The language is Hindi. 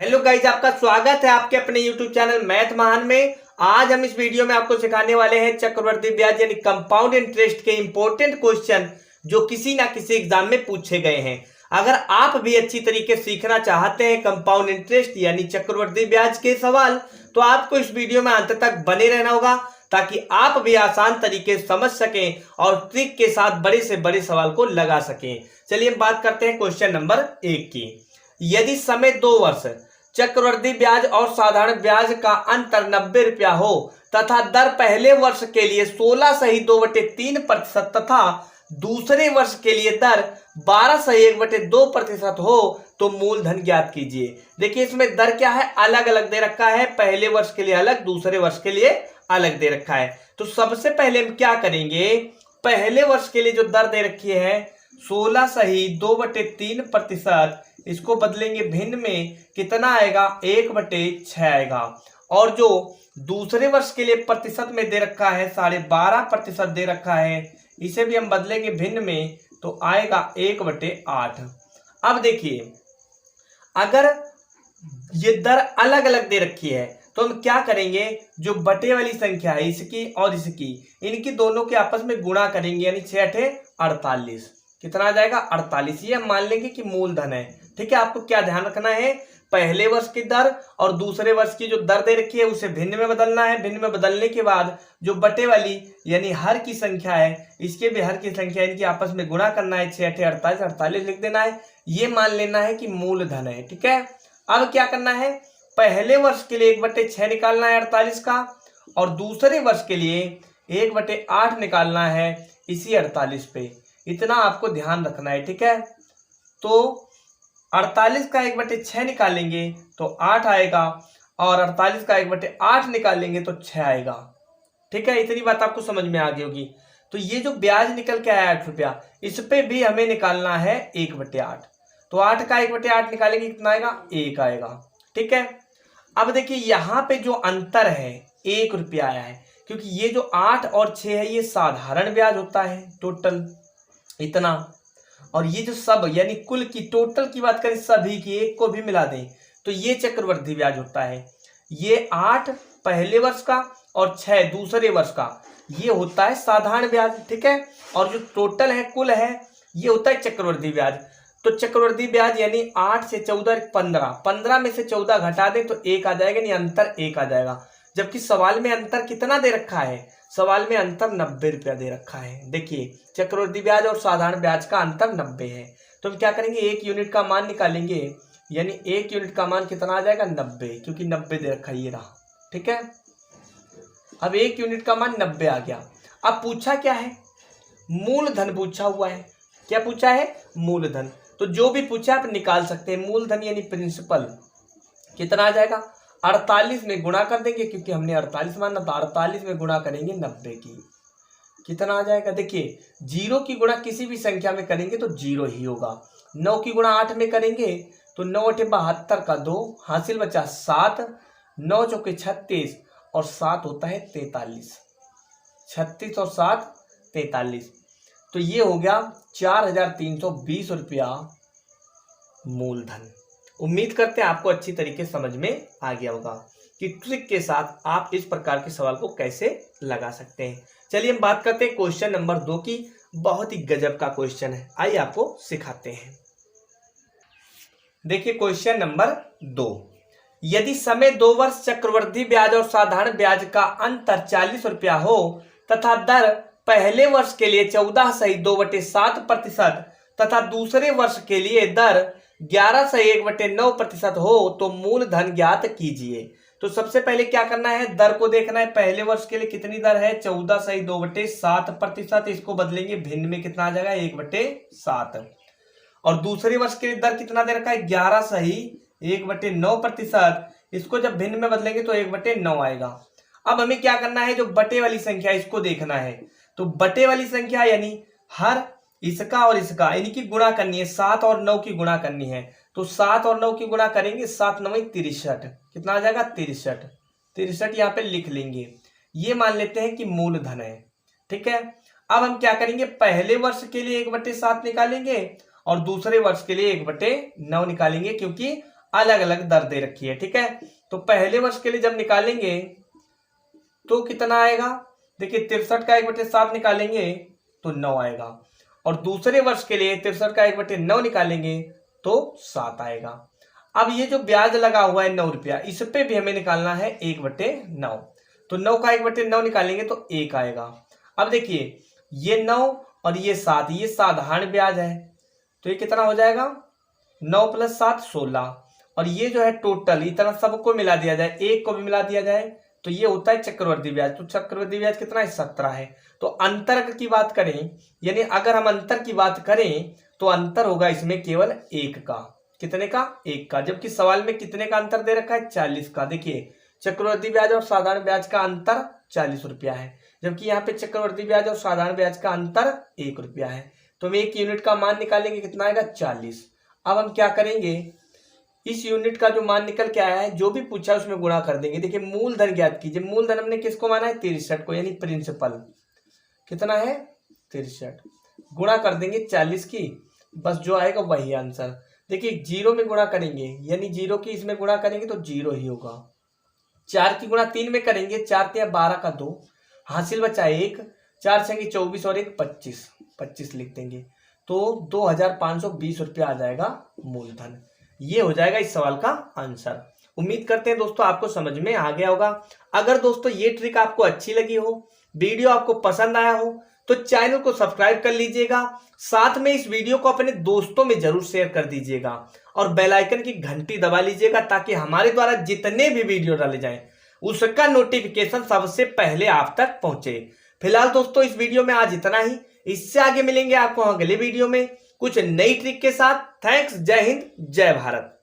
हेलो गाइज, आपका स्वागत है आपके अपने यूट्यूब चैनल मैथ महान में। आज हम इस वीडियो में आपको सिखाने वाले हैं चक्रवृद्धि ब्याज यानी कंपाउंड इंटरेस्ट के इंपॉर्टेंट क्वेश्चन जो किसी ना किसी एग्जाम में पूछे गए हैं। अगर आप भी अच्छी तरीके से सीखना चाहते हैं कंपाउंड इंटरेस्ट यानी चक्रवृद्धि ब्याज के सवाल, तो आपको इस वीडियो में अंत तक बने रहना होगा ताकि आप भी आसान तरीके से समझ सकें और ट्रिक के साथ बड़े से बड़े सवाल को लगा सकें। चलिए हम बात करते हैं क्वेश्चन नंबर 1 की। यदि समय 2 वर्ष चक्रवृद्धि ब्याज और साधारण ब्याज का अंतर 90 रुपया हो तथा दर पहले वर्ष के लिए 16 सही 2/3% तथा दूसरे वर्ष के लिए दर 12 सही 1/2% हो तो मूलधन ज्ञात कीजिए। देखिए इसमें दर क्या है, अलग अलग दे रखा है, पहले वर्ष के लिए अलग, दूसरे वर्ष के लिए अलग दे रखा है। तो सबसे पहले हम क्या करेंगे, पहले वर्ष के लिए जो दर दे रखी है 16 सही 2/3%, इसको बदलेंगे भिन्न में, कितना आएगा 1/6 आएगा। और जो दूसरे वर्ष के लिए प्रतिशत में दे रखा है 12.5% दे रखा है, इसे भी हम बदलेंगे भिन्न में तो आएगा 1/8। अब देखिए अगर ये दर अलग अलग दे रखी है तो हम क्या करेंगे, जो बटे वाली संख्या है इसकी और इसकी, इनकी दोनों के आपस में गुणा करेंगे यानी 6×8 = 48। कितना आ जाएगा 48। ये हम मान लेंगे कि मूलधन है। ठीक है, आपको क्या ध्यान रखना है, पहले वर्ष की दर और दूसरे वर्ष की जो दर दे रखी है उसे भिन्न में बदलना है। भिन्न में बदलने के बाद जो बटे वाली यानी हर की संख्या है, इसके भी हर की संख्या, इनकी आपस में गुणा करना है, 6×8 = 48 लिख देना है। ये मान लेना है कि मूलधन है। ठीक है, अब क्या करना है, पहले वर्ष के लिए 1/6 निकालना है 48 का, और दूसरे वर्ष के लिए 1/8 निकालना है इसी 48 पे। इतना आपको ध्यान रखना है। ठीक है, तो 48 का 1/6 निकालेंगे तो 8 आएगा, और 48 का 1/8 निकालेंगे तो 6 आएगा। ठीक है, इतनी बात आपको समझ में आ गई होगी। तो ये जो ब्याज निकल के आया 8 रुपया, इस पे भी हमें निकालना है 1/8। तो 8 का 1/8 निकालेंगे कितना आएगा, 1 आएगा। ठीक है, अब देखिए यहाँ पे जो अंतर है 1 रुपया आया है, क्योंकि ये जो 8 और 6 है ये साधारण ब्याज होता है टोटल इतना, और ये जो सब यानी कुल की टोटल की बात करें सभी की, एक को भी मिला दें तो ये चक्रवृद्धि ब्याज होता है। ये 8 पहले वर्ष का और 6 दूसरे वर्ष का, ये होता है साधारण ब्याज। ठीक है, और जो टोटल है कुल है ये होता है चक्रवृद्धि ब्याज। तो चक्रवृद्धि ब्याज यानी 8 से 14 15, 15 में से 14 घटा दें तो 1 आ जाएगा, यानी अंतर 1 आ जाएगा। जबकि सवाल में अंतर कितना दे रखा है, सवाल में अंतर 90 रुपया दे रखा है। देखिए चक्रवृद्धि ब्याज और साधारण ब्याज का अंतर 90 है। तो हम क्या करेंगे, 1 यूनिट का मान निकालेंगे, यानी 1 यूनिट का मान कितना आ जाएगा 90, क्योंकि 90 दे रखा है ये रहा। ठीक है, अब 1 यूनिट का मान 90 आ गया। अब पूछा क्या है, मूलधन पूछा हुआ है। क्या पूछा है, मूलधन। तो जो भी पूछा आप निकाल सकते हैं। मूलधन यानी प्रिंसिपल कितना आ जाएगा, 48 में गुणा कर देंगे, क्योंकि हमने 48 माना था, 48 में गुणा करेंगे 90 की, कितना आ जाएगा। देखिए 0 की गुणा किसी भी संख्या में करेंगे तो 0 ही होगा। 9 की गुणा 8 में करेंगे तो 9×8 = 72 का 2 हासिल बचा 7, 9 चौके 36 और 7 होता है 43, 36 और 7 43। तो ये हो गया 4320 रुपया मूलधन। उम्मीद करते हैं आपको अच्छी तरीके समझ में आ गया होगा कि ट्रिक के साथ आप इस प्रकार के सवाल को कैसे लगा सकते हैं। चलिए हम बात करते हैं क्वेश्चन नंबर 2 की। बहुत ही गजब का क्वेश्चन है, आइए आपको सिखाते हैं। देखिए क्वेश्चन नंबर 2, यदि समय 2 वर्ष चक्रवृद्धि ब्याज और साधारण ब्याज का अंतर 40 रुपया हो तथा दर पहले वर्ष के लिए 14 सही 2/7% तथा दूसरे वर्ष के लिए दर 11 सही 1/9% हो तो मूलधन ज्ञात कीजिए। तो सबसे पहले क्या करना है, दर को देखना है। पहले वर्ष के लिए कितनी दर है, 14 सही 2/7%, इसको बदलेंगे भिन्न में, कितना आ जाएगा 1/7। और दूसरे वर्ष के लिए दर कितना दे रखा है, 11 सही 1/9%, इसको जब भिन्न में बदलेंगे तो 1/9 आएगा। अब हमें क्या करना है, जो बटे वाली संख्या इसको देखना है। तो बटे वाली संख्या यानी हर इसका और इसका, इनकी गुणा करनी है, 7 और 9 की गुणा करनी है। तो 7 और 9 की गुणा करेंगे, 7 9 63, कितना आ जाएगा 63, 63 यहाँ पे लिख लेंगे। ये मान लेते हैं कि मूलधन है। ठीक है, अब हम क्या करेंगे, पहले वर्ष के लिए 1/7 निकालेंगे और दूसरे वर्ष के लिए 1/9 निकालेंगे, क्योंकि अलग अलग दर दे रखी है। ठीक है, तो पहले वर्ष के लिए जब निकालेंगे तो कितना आएगा, देखिए 63 का 1/7 निकालेंगे तो 9 आएगा, और दूसरे वर्ष के लिए 63 का 1/9 निकालेंगे तो 7 आएगा। अब ये जो ब्याज लगा हुआ है 9 रुपया, इस पे भी हमें निकालना है 1/9, तो 9 का 1/9 निकालेंगे तो 1 आएगा। अब देखिए ये 9 और ये 7, ये साधारण ब्याज है, तो ये कितना हो जाएगा 9 + 7 16, और ये जो है टोटल इतना सबको मिला दिया जाए, एक को भी मिला दिया जाए तो ये होता है चक्रवर्ती ब्याज। तो चक्रवर्ती ब्याज कितना है 17 है। तो अंतर की बात करें, यानी अगर हम अंतर की बात करें तो अंतर होगा इसमें केवल 1 का। कितने का 1 का, जबकि सवाल में कितने का अंतर दे रखा है 40 का। देखिए चक्रवर्ती ब्याज और साधारण ब्याज का अंतर 40 रुपया है, जबकि यहाँ पे चक्रवर्ती ब्याज और साधारण ब्याज का अंतर 1 रुपया है। तो हम 1 यूनिट का मान निकालेंगे, कितना आएगा 40। अब हम क्या करेंगे, इस यूनिट का जो मान निकल के आया है जो भी पूछा है उसमें गुणा कर देंगे। देखिए मूलधन ज्ञात कीजिए, मूलधन हमने किसको माना है 63 को, यानी प्रिंसिपल कितना है 63, गुणा कर देंगे 40 की, बस जो आएगा वही आंसर। देखिए 0 में गुणा करेंगे, यानी 0 की इसमें गुणा करेंगे तो 0 ही होगा। 4 की गुणा 3 में करेंगे, 4 × 12 का 2, हासिल बचा 1, 4 × 24 और 1 25, 25 लिख देंगे, तो 2520 रुपया आ जाएगा मूलधन। ये हो जाएगा इस सवाल का आंसर। उम्मीद करते हैं दोस्तों आपको समझ में आ गया होगा। अगर दोस्तों ये ट्रिक आपको अच्छी लगी हो, वीडियो आपको पसंद आया हो, तो चैनल को सब्सक्राइब कर लीजिएगा, साथ में इस वीडियो को अपने दोस्तों में जरूर शेयर कर दीजिएगा, और बेल आइकन की घंटी दबा लीजिएगा ताकि हमारे द्वारा जितने भी वीडियो डाले जाएं उसका नोटिफिकेशन सबसे पहले आप तक पहुंचे। फिलहाल दोस्तों इस वीडियो में आज इतना ही, इससे आगे मिलेंगे आपको अगले वीडियो में कुछ नई ट्रिक के साथ। थैंक्स, जय हिंद, जय भारत।